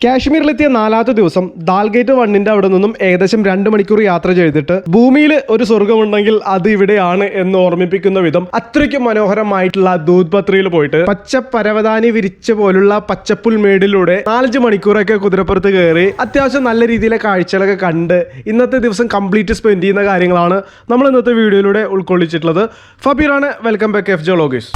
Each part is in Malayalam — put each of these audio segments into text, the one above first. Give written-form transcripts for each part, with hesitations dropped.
കാശ്മീരിലെത്തിയ 4ാമത്തെ ദിവസം ദാൽഗേറ്റ് 1ന്റെ അവിടെ നിന്നും ഏകദേശം 2 മണിക്കൂർ യാത്ര ചെയ്തിട്ട് ഭൂമിയിൽ ഒരു സ്വർഗമുണ്ടെങ്കിൽ അത് ഇവിടെയാണ് എന്ന് ഓർമ്മിപ്പിക്കുന്ന വിധം അത്രയ്ക്ക് മനോഹരമായിട്ടുള്ള ദൂദ് പത്രിയിൽ പോയിട്ട് പച്ച പരവതാനി വിരിച്ച പോലുള്ള പച്ചപ്പുൽ മേടിലൂടെ 4-5 മണിക്കൂറൊക്കെ കുതിരപ്പുറത്ത് കയറി അത്യാവശ്യം നല്ല രീതിയിലെ കാഴ്ചകളൊക്കെ കണ്ട് ഇന്നത്തെ ദിവസം കംപ്ലീറ്റ് സ്പെൻഡ് ചെയ്യുന്ന കാര്യങ്ങളാണ് നമ്മൾ ഇന്നത്തെ വീഡിയോയിലൂടെ ഉൾക്കൊള്ളിച്ചിട്ടുള്ളത്. ഫബീറാണ്, welcome back F J vlogs.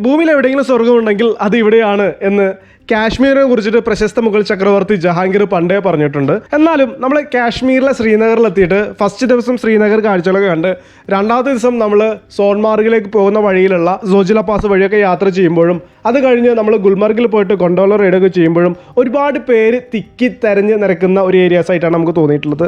ഭൂമിയിൽ എവിടെയെങ്കിലും സ്വർഗമുണ്ടെങ്കിൽ അത് ഇവിടെയാണ് എന്ന് കാശ്മീരിനെ കുറിച്ചിട്ട് പ്രശസ്ത മുഗൾ ചക്രവർത്തി ജഹാംഗീർ പണ്ടേ പറഞ്ഞിട്ടുണ്ട്. എന്നാലും നമ്മൾ കാശ്മീരിലെ ശ്രീനഗറിലെത്തിയിട്ട് ഫസ്റ്റ് ദിവസം ശ്രീനഗർ കാഴ്ചകളൊക്കെ കണ്ട് 2ാമത്തെ ദിവസം നമ്മൾ സോൺമാർഗിലേക്ക് പോകുന്ന വഴിയിലുള്ള സോജില പാസ് വഴിയൊക്കെ യാത്ര ചെയ്യുമ്പോഴും അത് കഴിഞ്ഞ് നമ്മൾ ഗുൽമർഗിൽ പോയിട്ട് ഗൊണ്ടോള റൈഡൊക്കെ ചെയ്യുമ്പോഴും ഒരുപാട് പേര് തിക്കി തെരഞ്ഞ് നിരക്കുന്ന ഒരു ഏരിയാസ് ആയിട്ടാണ് നമുക്ക് തോന്നിയിട്ടുള്ളത്.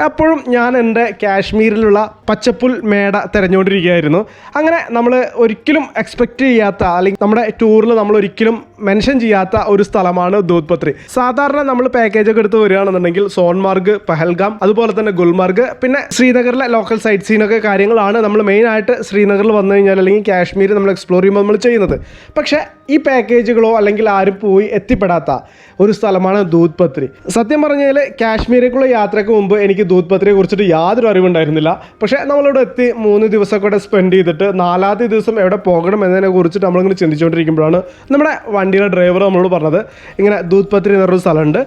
എപ്പോഴും ഞാൻ എൻ്റെ കാശ്മീരിലുള്ള പച്ചപ്പുൽ മേട തിരഞ്ഞുകൊണ്ടിരിക്കുകയായിരുന്നു. അങ്ങനെ നമ്മൾ ഒരിക്കലും എക്സ്പെക്റ്റ് ചെയ്യാത്ത അല്ലെങ്കിൽ നമ്മുടെ ടൂറിൽ നമ്മൾ ഒരിക്കലും മെൻഷൻ ചെയ്യാത്ത ഒരു സ്ഥലമാണ് ദൂദ് പത്രി. സാധാരണ നമ്മൾ പാക്കേജ് ഒക്കെ എടുത്ത് വരികയാണെന്നുണ്ടെങ്കിൽ സോൺമാർഗ്, പഹൽഗാം, അതുപോലെ തന്നെ ഗുൽമർഗ്, പിന്നെ ശ്രീനഗറിലെ ലോക്കൽ സൈറ്റ് സീനൊക്കെ കാര്യങ്ങളാണ് നമ്മൾ മെയിൻ ആയിട്ട് ശ്രീനഗറിൽ വന്നു കഴിഞ്ഞാൽ അല്ലെങ്കിൽ കാശ്മീർ നമ്മൾ എക്സ്പ്ലോർ ചെയ്യുമ്പോൾ നമ്മൾ ചെയ്യുന്നത്. പക്ഷേ ഈ പാക്കേജുകളോ അല്ലെങ്കിൽ ആരും പോയി എത്തിപ്പെടാത്ത ഒരു സ്ഥലമാണ് ദൂദ് പത്രി. സത്യം പറഞ്ഞാൽ കാശ്മീരിലേക്കുള്ള യാത്രയ്ക്ക് മുമ്പ് എനിക്ക് ദൂദ് പത്രിയെ കുറിച്ചിട്ട് യാതൊരു അറിവുണ്ടായിരുന്നില്ല. പക്ഷേ നമ്മളിവിടെ എത്തി 3 ദിവസമൊക്കെ ഇവിടെ സ്പെൻഡ് ചെയ്തിട്ട് 4ാമത്തെ ദിവസം എവിടെ പോകണം എന്നതിനെ കുറിച്ചിട്ട് നമ്മളിങ്ങനെ ചിന്തിച്ചുകൊണ്ടിരിക്കുമ്പോഴാണ് നമ്മുടെ വണ്ടിയുടെ ഡ്രൈവർ നമ്മളോട് പറഞ്ഞത് ഇങ്ങനെ ദൂദ് പത്രി എന്ന് പറഞ്ഞൊരു സ്ഥലമുണ്ട്,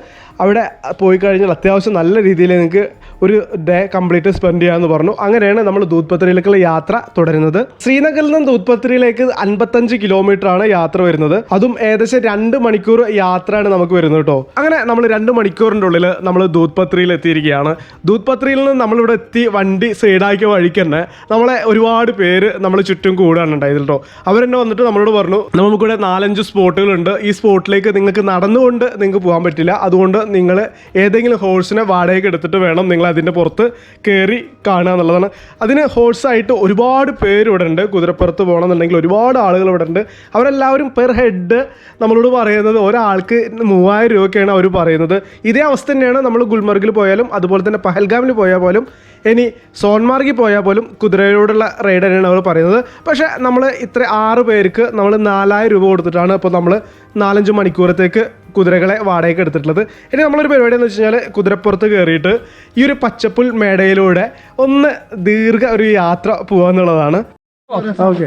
അവിടെ പോയി കഴിഞ്ഞാൽ അത്യാവശ്യം നല്ല രീതിയിൽ നിങ്ങൾക്ക് ഒരു ഡേ കംപ്ലീറ്റ് സ്പെൻഡ് ചെയ്യാമെന്ന് പറഞ്ഞു. അങ്ങനെയാണ് നമ്മൾ ദൂദ് പത്രിയിലേക്കുള്ള യാത്ര തുടരുന്നത്. ശ്രീനഗറിൽ നിന്ന് ദൂദ് പത്രിയിലേക്ക് 55 കിലോമീറ്ററാണ് യാത്ര വരുന്നത്. അതും ഏകദേശം 2 മണിക്കൂർ യാത്രയാണ് നമുക്ക് വരുന്നത് കേട്ടോ. അങ്ങനെ നമ്മൾ 2 മണിക്കൂറിൻ്റെ ഉള്ളിൽ നമ്മൾ ദൂദ് പത്രിയിൽ എത്തിയിരിക്കുകയാണ്. ദൂദ് പത്രിയിൽ നിന്ന് നമ്മളിവിടെ എത്തി വണ്ടി സൈഡാക്കിയ വഴിക്ക് തന്നെ നമ്മളെ ഒരുപാട് പേര് നമ്മൾ ചുറ്റും കൂടാണ് ഉണ്ടായത് കേട്ടോ. അവരെന്നെ വന്നിട്ട് നമ്മളോട് പറഞ്ഞു നമുക്കിവിടെ 4-5 സ്പോട്ടുകളുണ്ട്, ഈ സ്പോട്ടിലേക്ക് നിങ്ങൾക്ക് നടന്നുകൊണ്ട് നിങ്ങൾക്ക് പോകാൻ പറ്റില്ല, അതുകൊണ്ട് നിങ്ങൾ ഏതെങ്കിലും ഹോഴ്സിനെ വാടകയ്ക്ക് എടുത്തിട്ട് വേണം നിങ്ങൾ അതിൻ്റെ പുറത്ത് കയറി കാണുക എന്നുള്ളതാണ്. അതിന് ഹോഴ്സായിട്ട് ഒരുപാട് പേര് ഇവിടെ ഉണ്ട്. കുതിരപ്പുറത്ത് പോകണമെന്നുണ്ടെങ്കിൽ ഒരുപാട് ആളുകൾ ഇവിടെ ഉണ്ട്. അവരെല്ലാവരും പെർ ഹെഡ് നമ്മളോട് പറയുന്നത് ഒരാൾക്ക് 3000 രൂപയൊക്കെയാണ് അവർ പറയുന്നത്. ഇതേ അവസ്ഥ തന്നെയാണ് നമ്മൾ ഗുൽമർഗിൽ പോയാലും അതുപോലെ തന്നെ പഹൽഗാമിൽ പോയാൽ പോലും ഇനി സോൺമാർഗിൽ പോയാൽ പോലും കുതിരയോടുള്ള റൈഡ് തന്നെയാണ് അവർ പറയുന്നത്. പക്ഷേ നമ്മൾ ഇത്ര 6 പേർക്ക് നമ്മൾ 4000 രൂപ കൊടുത്തിട്ടാണ് ഇപ്പോൾ നമ്മൾ 4-5 മണിക്കൂറത്തേക്ക് കുതിരകളെ വാടകയ്ക്ക് എടുത്തിട്ടുള്ളത്. ഇനി നമ്മളൊരു പരിപാടി എന്ന് വെച്ച് കഴിഞ്ഞാൽ കുതിരപ്പുറത്ത് കയറിയിട്ട് ഈ ഒരു പച്ചപ്പുൽ മേടയിലൂടെ ഒന്ന് ഒരു യാത്ര പോകുക എന്നുള്ളതാണ്. ഓക്കെ,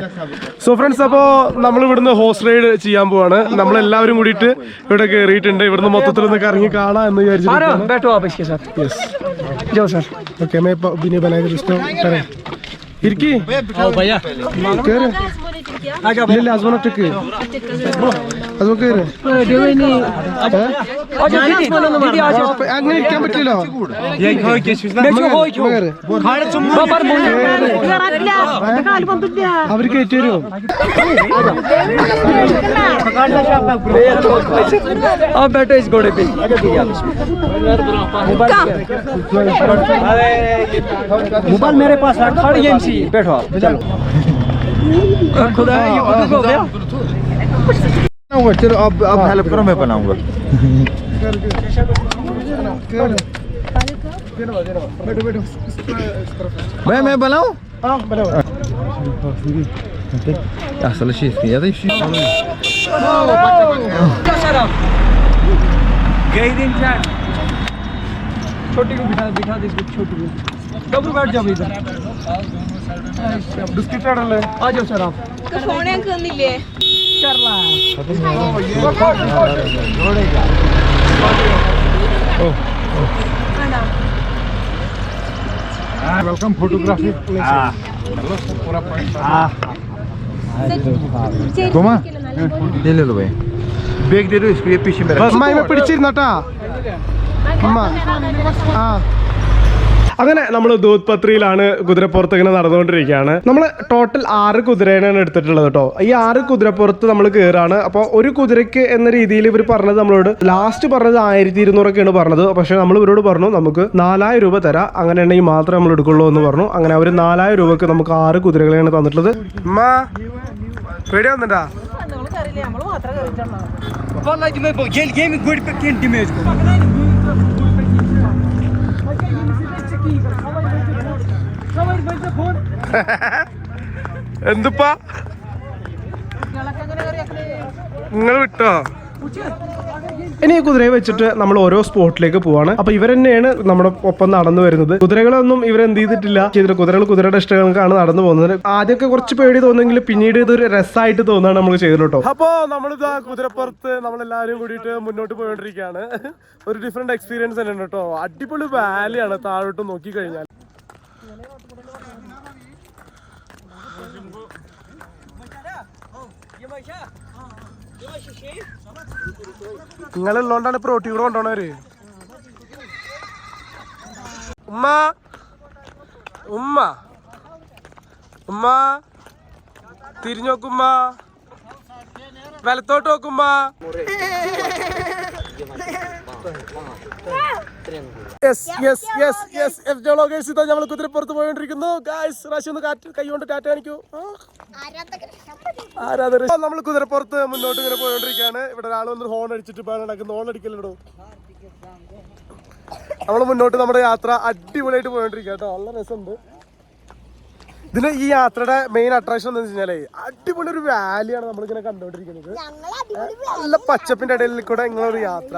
സോ ഫ്രണ്ട്സ്, അപ്പോൾ നമ്മൾ ഇവിടുന്ന് ഹോഴ്സ് റൈഡ് ചെയ്യാൻ പോവാണ്. നമ്മളെല്ലാവരും കൂടിയിട്ട് ഇവിടെ കയറിയിട്ടുണ്ട്. ഇവിടുന്ന് മൊത്തത്തിൽ ഒന്ന് കറങ്ങി കാണാം എന്ന് അങ്ങനെ ഇരിക്കാൻ പറ്റില്ലല്ലോ. അവർ കയറ്റി വരുമോ? मोबाइल मेरे पास है, खड़ी एमसी बैठो आप, चलो खुदा ये खुद हो गया। चलो अब हेल्प करो, मैं बनाऊंगा। मैं बनाऊं? हाँ बनाओ. असल شيء هذا شيء गई दिन चैट छोटी को बिठा दे इसको, छोटी को डबल बैठ जाओ इधर. बिस्किट आड़ले आ जाओ सर आप. फोन करनिല്ലേ करला वेलकम फोटोग्राफी. पूरा घुमा ये ले लो भाई, बैग दे दो इसको, ये पीछे मेरा. मैं പിടിച്ചിരുന്നട്ടാ അമ്മ. ആ അങ്ങനെ നമ്മൾ ദൂദ് പത്രിയിലാണ് കുതിരപ്പുറത്ത് ഇങ്ങനെ നടന്നുകൊണ്ടിരിക്കുകയാണ്. നമ്മൾ ടോട്ടൽ 6 കുതിരേനാണ് എടുത്തിട്ടുള്ളത് കേട്ടോ. ഈ 6 കുതിരപ്പുറത്ത് നമ്മൾ കയറാണ്. അപ്പോൾ ഒരു കുതിരയ്ക്ക് എന്ന രീതിയിൽ ഇവർ പറഞ്ഞത് നമ്മളോട് ലാസ്റ്റ് പറഞ്ഞത് 1200 പറഞ്ഞത്. പക്ഷേ നമ്മൾ ഇവരോട് പറഞ്ഞു നമുക്ക് 4000 രൂപ തരാം, അങ്ങനെ ഉണ്ടെങ്കിൽ മാത്രമേ നമ്മൾ എടുക്കുള്ളൂ എന്ന് പറഞ്ഞു. അങ്ങനെ അവർ 4000 രൂപക്ക് നമുക്ക് 6 കുതിരകളെയാണ് തന്നിട്ടുള്ളത്. അമ്മ പേടി വന്നിട്ടാ? എന്തിപ്പാ നിങ്ങൾ വിട്ടോ? ഇനി ഈ കുതിരയെ വെച്ചിട്ട് നമ്മൾ ഓരോ സ്പോട്ടിലേക്ക് പോവാണ്. അപ്പൊ ഇവർ തന്നെയാണ് നമ്മുടെ ഒപ്പം നടന്നു വരുന്നത്. കുതിരകളൊന്നും ഇവരെന്ത് ചെയ്തിട്ടില്ല. കുതിരകൾ കുതിരയുടെ ഇഷ്ടങ്ങൾക്കാണ് നടന്നു പോകുന്നത്. ആദ്യമൊക്കെ കുറച്ച് പേടി തോന്നുമെങ്കിൽ പിന്നീട് ഇതൊരു രസമായിട്ട് തോന്നാണ് നമ്മൾ ചെയ്തത് കേട്ടോ. അപ്പോ നമ്മളിതാ കുതിരപ്പുറത്ത് നമ്മളെല്ലാവരും കൂടിയിട്ട് മുന്നോട്ട് പോയിക്കൊണ്ടിരിക്കുകയാണ്. ഒരു ഡിഫറെന്റ് എക്സ്പീരിയൻസ് തന്നെ കേട്ടോ. അടിപൊളി വാലിയാണ് താഴോട്ട് നോക്കി കഴിഞ്ഞാൽ. നിങ്ങളുള്ളോണ്ടാണ് പ്രോട്ടീൻ കൂടെ കൊണ്ടുപോണവര്. ഉമ്മ ഉമ്മ ഉമ്മ തിരിഞ്ഞു നോക്കുമ്മ, വലത്തോട്ട് നോക്കുമ്മ. നമ്മൾ കുതിരപ്പുറത്ത് പോയോണ്ടിരിക്കുന്നു. കൈ കൊണ്ട് ടാറ്റ കാണിക്കൂ. നമ്മൾ കുതിരപ്പുറത്ത് മുന്നോട്ട് ഇങ്ങനെ പോയോണ്ടിരിക്കുകയാണ്. ഇവിടെ ഒരാൾ വന്ന് ഹോൺ അടിച്ചിട്ട് നടക്കുന്നു. ഹോൺ അടിക്കല്ലോ. നമ്മൾ മുന്നോട്ട് നമ്മുടെ യാത്ര അടിപൊളിയായിട്ട് പോയോണ്ടിരിക്കുക കേട്ടോ. നല്ല രസമുണ്ട്. ഇതിന് ഈ യാത്രയുടെ മെയിൻ അട്രാക്ഷൻ എന്ന് വെച്ചാലേ അടിപൊളി ഒരു വാലിയാണ് നമ്മളിങ്ങനെ കണ്ടുകൊണ്ടിരിക്കുന്നത്. നല്ല പച്ചപ്പിന്റെ ഇടയിൽ കൂടെ ഇങ്ങനൊരു യാത്ര.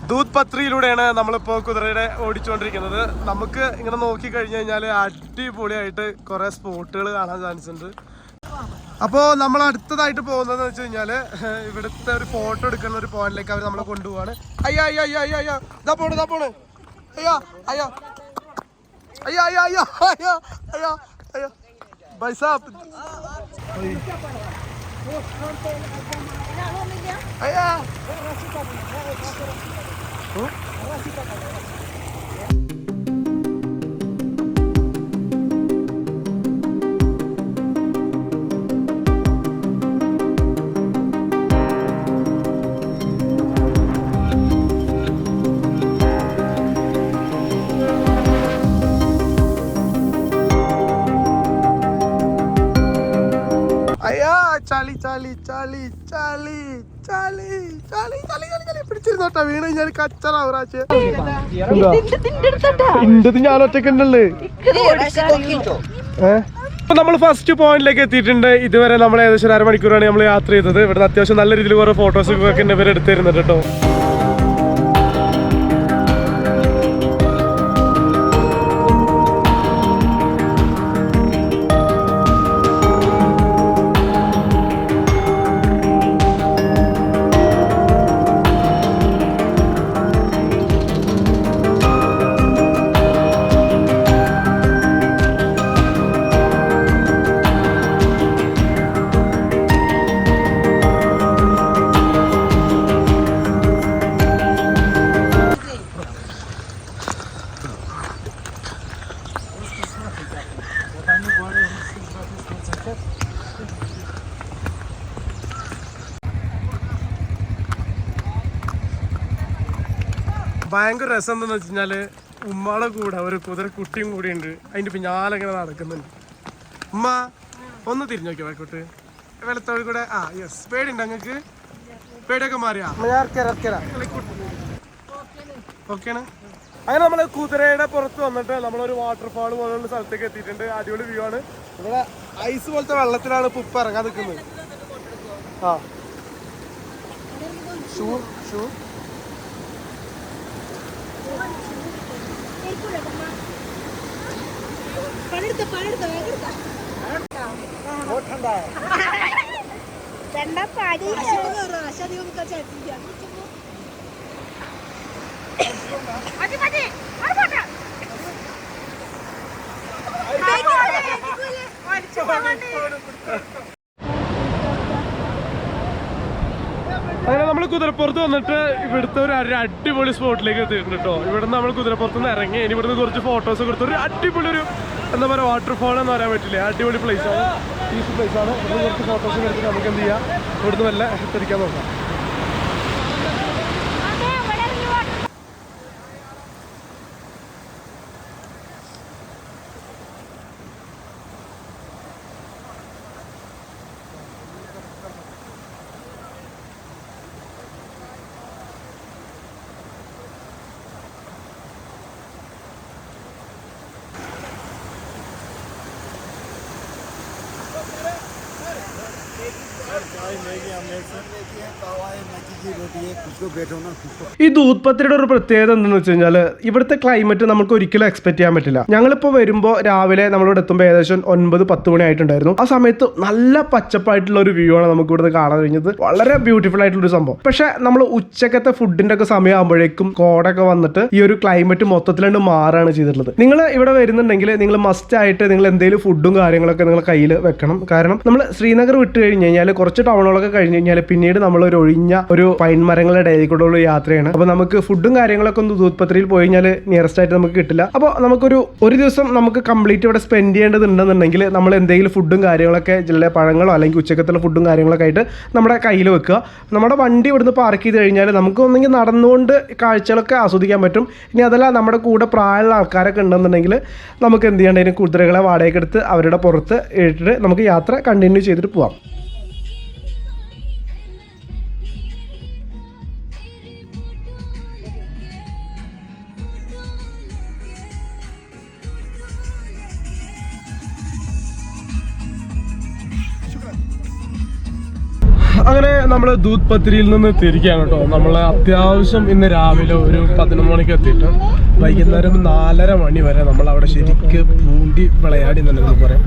ദൂത് പത്രിയിലൂടെയാണ് നമ്മളിപ്പോ കുതിരയുടെ ഓടിച്ചുകൊണ്ടിരിക്കുന്നത്. നമുക്ക് ഇങ്ങനെ നോക്കി കഴിഞ്ഞു കഴിഞ്ഞാൽ അടിപൊളിയായിട്ട് കുറെ സ്പോട്ടുകൾ കാണാൻ ചാൻസ് ഉണ്ട്. അപ്പോൾ നമ്മൾ അടുത്തതായിട്ട് പോകുന്നതെന്ന് വെച്ച് കഴിഞ്ഞാൽ ഇവിടുത്തെ ഒരു ഫോട്ടോ എടുക്കുന്ന ഒരു പോയിന്റിലേക്ക് അവർ നമ്മളെ കൊണ്ടുപോവാണ്. അയ്യോ അയ്യോ അയ്യോ അയ്യോ അയ്യോ ഇതാ പോണ് അയ്യോ അയ്യോ അയ്യോ അയ്യോ അയ്യോ അയ്യോ അയ്യോ അയ്യോ भाई साहब अया ചളി ചളി ചളി ചളി ചളി ചളി ചളി ചളി പിടിച്ചിരുന്നോട്ടാ. വീണ് കഴിഞ്ഞാൽ കച്ചറാവശ്യം ഞാൻ ഒറ്റക്കുണ്ടല്ലേ. നമ്മൾ ഫസ്റ്റ് പോയിന്റിലേക്ക് എത്തിയിട്ടുണ്ട്. ഇതുവരെ നമ്മൾ ഏകദേശം 1.5 മണിക്കൂറാണ് നമ്മൾ യാത്ര ചെയ്തത്. ഇവിടുന്ന് അത്യാവശ്യം നല്ല രീതിയിൽ കുറെ ഫോട്ടോസ് ഒക്കെ ഇവർ എടുത്തിരുന്നുണ്ട് കേട്ടോ. ഭയങ്കര രസം എന്താന്ന് വെച്ച് കഴിഞ്ഞാല് ഉമ്മയുടെ കൂടെ ഒരു കുതിര കുട്ടിയും കൂടി ഉണ്ട്. അതിന്റെ പിന്നാലെ ഇങ്ങനെ നടക്കുന്നുണ്ട്. ഉമ്മ ഒന്ന് തിരിഞ്ഞു നോക്കിയോ വഴക്കോട്ട് വെള്ളത്തോട് കൂടെ. യെസ്. പേടിയുണ്ടോ നിങ്ങൾക്ക്? പേടിയൊക്കെ മാറിയാ? ഓക്കെയാണ്. അങ്ങനെ നമ്മള് കുതിരയുടെ പുറത്ത് വന്നിട്ട് നമ്മളൊരു വാട്ടർഫാൾ പോലുള്ള സ്ഥലത്തേക്ക് എത്തിയിട്ടുണ്ട്. അടിപൊളി വ്യൂ ആണ്. ഇവിടെ ഐസ് പോലത്തെ വെള്ളത്തിലാണ് ഇപ്പൊ ഉപ്പ് ഇറങ്ങാൻ നിൽക്കുന്നത്. ഷൂ ഷൂ അങ്ങനെ നമ്മൾ കുതിരപ്പുറത്ത് വന്നിട്ട് ഇവിടുത്തെ ഒരു അടിപൊളി സ്പോട്ടിലേക്ക് എത്തിയിട്ടുണ്ട് കേട്ടോ. ഇവിടുന്ന് നമ്മൾ കുതിരപ്പുറത്ത് നിന്ന് ഇറങ്ങി. ഇനി ഇവിടുന്ന് കുറച്ച് ഫോട്ടോസ് കൊടുത്തു. ഒരു അടിപൊളി ഒരു എന്താ പറയുക വാട്ടർഫാൾ എന്ന് പറയാൻ പറ്റില്ല. അടിപൊളി പ്ലേസ് ആണ്. പീസ് പ്ലേസ് ആണ്. ഇവിടുന്ന് കുറച്ച് ഫോട്ടോസ് എടുത്തിട്ട് നമുക്ക് എന്ത് ചെയ്യാം, ഇവിടുന്ന് വല്ല തിരിക്കാൻ നോക്കാം. ഈ ദൂത് പത്രിയുടെ ഒരു പ്രത്യേകത എന്താണെന്ന് വെച്ച് കഴിഞ്ഞാൽ ഇവിടുത്തെ ക്ലൈമറ്റ് നമുക്ക് ഒരിക്കലും എക്സ്പെക്ട് ചെയ്യാൻ പറ്റില്ല. ഞങ്ങളിപ്പോൾ വരുമ്പോൾ രാവിലെ നമ്മളിവിടെ എത്തുമ്പോൾ ഏകദേശം 9-10 മണി ആയിട്ടുണ്ടായിരുന്നു. ആ സമയത്ത് നല്ല പച്ചപ്പായിട്ടുള്ള ഒരു വ്യൂ ആണ് നമുക്ക് ഇവിടുന്ന് കാണാൻ കഴിഞ്ഞത്. വളരെ ബ്യൂട്ടിഫുൾ ആയിട്ടുള്ള ഒരു സംഭവം. പക്ഷെ നമ്മൾ ഉച്ചക്കത്തെ ഫുഡിന്റെ ഒക്കെ സമയമാകുമ്പോഴേക്കും കോടൊക്കെ വന്നിട്ട് ഈ ഒരു ക്ലൈമറ്റ് മൊത്തത്തിലുണ്ട് മാറാണ് ചെയ്തിട്ടുള്ളത്. നിങ്ങൾ ഇവിടെ വരുന്നുണ്ടെങ്കിൽ നിങ്ങൾ മസ്റ്റ് ആയിട്ട് നിങ്ങൾ എന്തെങ്കിലും ഫുഡും കാര്യങ്ങളൊക്കെ നിങ്ങൾ കയ്യിൽ വെക്കണം. കാരണം നമ്മൾ ശ്രീനഗർ വിട്ട് കഴിഞ്ഞ് കഴിഞ്ഞാൽ കുറച്ച് ടൗണുകളൊക്കെ കഴിഞ്ഞ് കഴിഞ്ഞാൽ പിന്നീട് നമ്മൾ ഒരു ഒഴിഞ്ഞ ഒരു പൈൻ മരങ്ങളുടെ ഇടയിൽ കൂടെ ഉള്ള യാത്രയാണ്. അപ്പോൾ നമുക്ക് ഫുഡും കാര്യങ്ങളൊക്കെ ഒന്ന് ദൂത് പത്രിയിൽ പോയി കഴിഞ്ഞാൽ നിയറസ്റ്റ് ആയിട്ട് നമുക്ക് കിട്ടില്ല. അപ്പോൾ ഒരു ദിവസം നമുക്ക് കംപ്ലീറ്റ് ഇവിടെ സ്പെൻഡ് ചെയ്യേണ്ടതുണ്ടെന്നുണ്ടെങ്കിൽ നമ്മൾ എന്തെങ്കിലും ഫുഡും കാര്യങ്ങളൊക്കെ ചില പഴങ്ങളോ അല്ലെങ്കിൽ ഉച്ചക്കത്തുള്ള ഫുഡും കാര്യങ്ങളൊക്കെ ആയിട്ട് നമ്മുടെ കയ്യിൽ വെക്കുക. നമ്മുടെ വണ്ടി ഇവിടുന്ന് പാർക്ക് ചെയ്ത് കഴിഞ്ഞാൽ നമുക്ക് ഒന്നെങ്കിൽ നടന്നുകൊണ്ട് കാഴ്ചകളൊക്കെ ആസ്വദിക്കാൻ പറ്റും. ഇനി അതല്ല നമ്മുടെ കൂടെ പ്രായമുള്ള ആൾക്കാരൊക്കെ ഉണ്ടെന്നുണ്ടെങ്കിൽ നമുക്ക് എന്ത് ചെയ്യേണ്ടതിന് കുതിരകളെ വാടകയ്ക്ക് എടുത്ത് അവരുടെ പുറത്ത് ഇട്ടിട്ട് നമുക്ക് യാത്ര കണ്ടിന്യൂ ചെയ്തിട്ട് പോവാം. അങ്ങനെ നമ്മൾ ദൂത് പത്രിയിൽ നിന്ന് തിരിക്കുകയാണ് കേട്ടോ. നമ്മൾ അത്യാവശ്യം ഇന്ന് രാവിലെ ഒരു 11 മണിക്ക് എത്തിയിട്ട് വൈകുന്നേരം 4:30 മണി വരെ നമ്മൾ അവിടെ ശരിക്ക് പൂണ്ടി വിളയാടി തന്നെ പറയാം.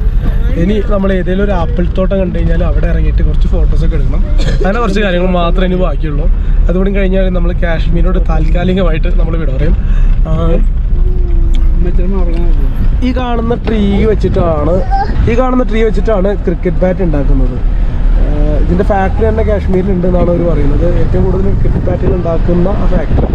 ഇനി നമ്മൾ ഏതെങ്കിലും ഒരു ആപ്പിൾ തോട്ടം കണ്ടു കഴിഞ്ഞാൽ അവിടെ ഇറങ്ങിയിട്ട് കുറച്ച് ഫോട്ടോസൊക്കെ എടുക്കണം. അങ്ങനെ കുറച്ച് കാര്യങ്ങൾ മാത്രമേ ഇനി ബാക്കിയുള്ളൂ. അതുകൊണ്ട് കഴിഞ്ഞാൽ നമ്മൾ കാശ്മീരോട് താൽക്കാലികമായിട്ട് നമ്മൾ വിട പറയും. ഈ കാണുന്ന ട്രീ വെച്ചിട്ടാണ് ക്രിക്കറ്റ് ബാറ്റ് ഉണ്ടാക്കുന്നത്. ഇതിന്റെ ഫാക്ടറി തന്നെ കാശ്മീരിലുണ്ട് എന്നാണ് അവർ പറയുന്നത്. ഏറ്റവും കൂടുതൽ ക്രിക്കറ്റ് ബാറ്റുകൾ ഉണ്ടാക്കുന്ന ആ ഫാക്ടറി.